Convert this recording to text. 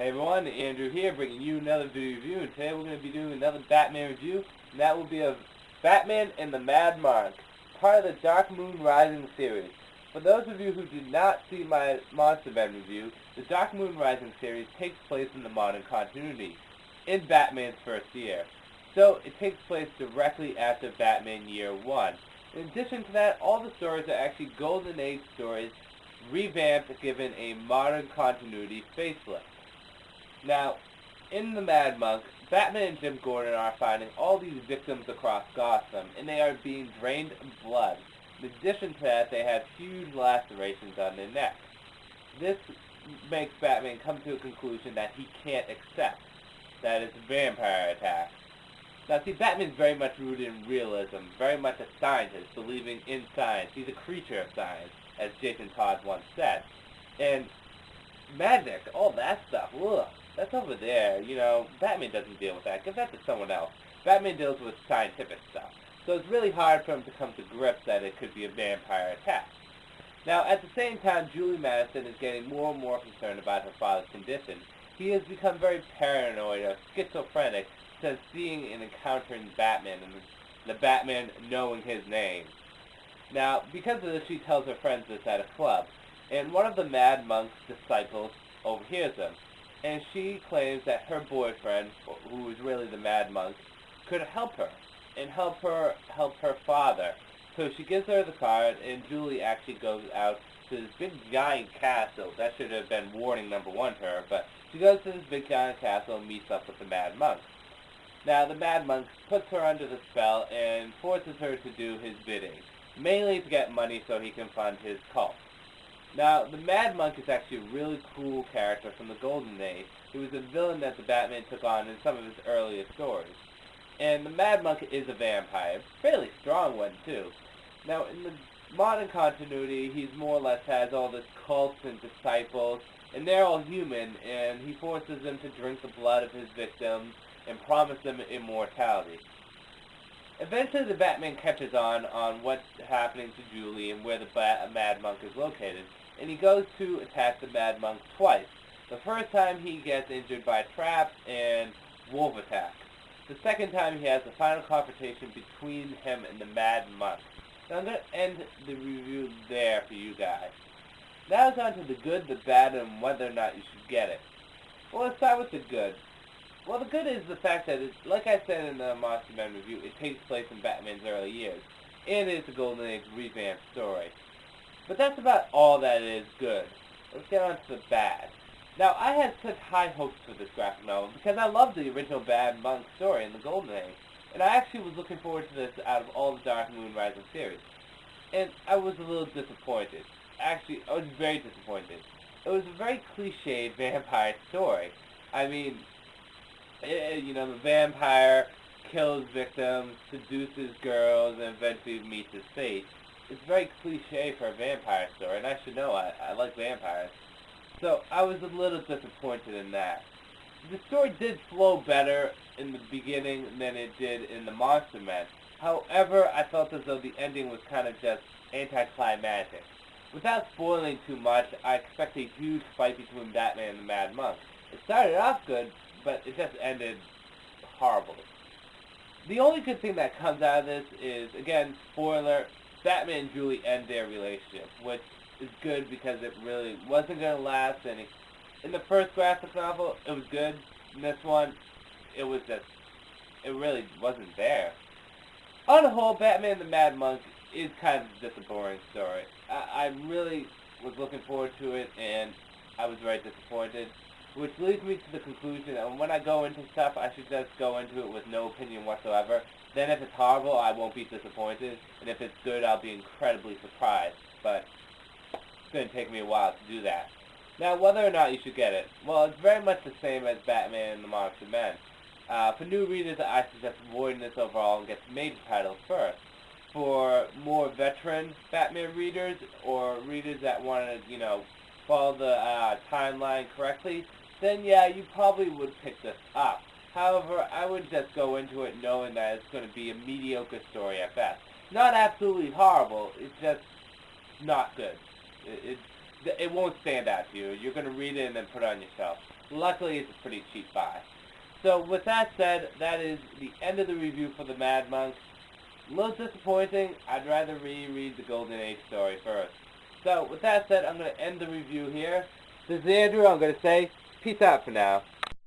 Hey everyone, Andrew here, bringing you another video review, and today we're going to be doing another Batman review, and that will be of Batman and the Mad Monk, part of the Dark Moon Rising series. For those of you who did not see my Monster Man review, the Dark Moon Rising series takes place in the modern continuity, in Batman's first year. So, it takes place directly after Batman Year 1. In addition to that, all the stories are actually Golden Age stories, revamped, given a modern continuity facelift. Now, in The Mad Monk, Batman and Jim Gordon are finding all these victims across Gotham, and they are being drained of blood. In addition to that, they have huge lacerations on their necks. This makes Batman come to a conclusion that he can't accept, that it's a vampire attack. Now, see, Batman's very much rooted in realism, very much a scientist, believing in science. He's a creature of science, as Jason Todd once said. And magic, all that stuff, ugh. That's over there, Batman doesn't deal with that. Give that to someone else. Batman deals with scientific stuff. So it's really hard for him to come to grips that it could be a vampire attack. Now, at the same time, Julie Madison is getting more and more concerned about her father's condition. He has become very paranoid or schizophrenic since seeing and encountering Batman and the Batman knowing his name. Now, because of this, she tells her friends this at a club, and one of the Mad Monk's disciples overhears them. And she claims that her boyfriend, who is really the Mad Monk, could help her, and help her father. So she gives her the card, and Julie actually goes out to this big giant castle. That should have been warning number one to her, but she goes to this big giant castle and meets up with the Mad Monk. Now, the Mad Monk puts her under the spell and forces her to do his bidding, mainly to get money so he can fund his cult. Now, the Mad Monk is actually a really cool character from the Golden Age. He was a villain that the Batman took on in some of his earlier stories. And the Mad Monk is a vampire, a fairly strong one too. Now, in the modern continuity, he's more or less has all this cults and disciples, and they're all human, and he forces them to drink the blood of his victims and promise them immortality. Eventually, the Batman catches on what's happening to Julie and where the Mad Monk is located, and he goes to attack the Mad Monk twice. The first time he gets injured by traps and wolf attack. The second time he has the final confrontation between him and the Mad Monk. Now I'm going to end the review there for you guys. Now it's on to the good, the bad, and whether or not you should get it. Well, let's start with the good. Well, the good is the fact that, like I said in the Monster Man review, it takes place in Batman's early years, and it's a Golden Age revamped story. But that's about all that is good. Let's get on to the bad. Now, I had such high hopes for this graphic novel because I loved the original Bad Monk story in the Golden Age, and I actually was looking forward to this out of all the Dark Moon Rising series. And I was a little disappointed. Actually, I was very disappointed. It was a very cliched vampire story. I mean, the vampire kills victims, seduces girls, and eventually meets his fate. It's very cliche for a vampire story, and I should know I like vampires. So I was a little disappointed in that. The story did flow better in the beginning than it did in the Monster Man. However, I felt as though the ending was kind of just anticlimactic. Without spoiling too much, I expect a huge fight between Batman and the Mad Monk. It started off good, but it just ended horribly. The only good thing that comes out of this is, again, spoiler, Batman and Julie end their relationship, which is good because it really wasn't going to last. And in the first graphic novel, it was good. In this one, it really wasn't there. On the whole, Batman and the Mad Monk is kind of just a boring story. I really was looking forward to it, and I was very disappointed. Which leads me to the conclusion that when I go into stuff, I should just go into it with no opinion whatsoever. Then if it's horrible, I won't be disappointed. And if it's good, I'll be incredibly surprised. But it's going to take me a while to do that. Now, whether or not you should get it, well, it's very much the same as Batman and the Monster Men. For new readers, I suggest avoiding this overall and get the major titles first. For more veteran Batman readers, or readers that want to, follow the timeline correctly, then yeah, you probably would pick this up. However, I would just go into it knowing that it's going to be a mediocre story at best. Not absolutely horrible, it's just not good. it won't stand out to you. You're going to read it and then put it on your shelf. Luckily, it's a pretty cheap buy. So with that said, that is the end of the review for the Mad Monk. A little disappointing. I'd rather reread the Golden Age story first. So with that said, I'm going to end the review here. This is Andrew. I'm going to say peace out for now.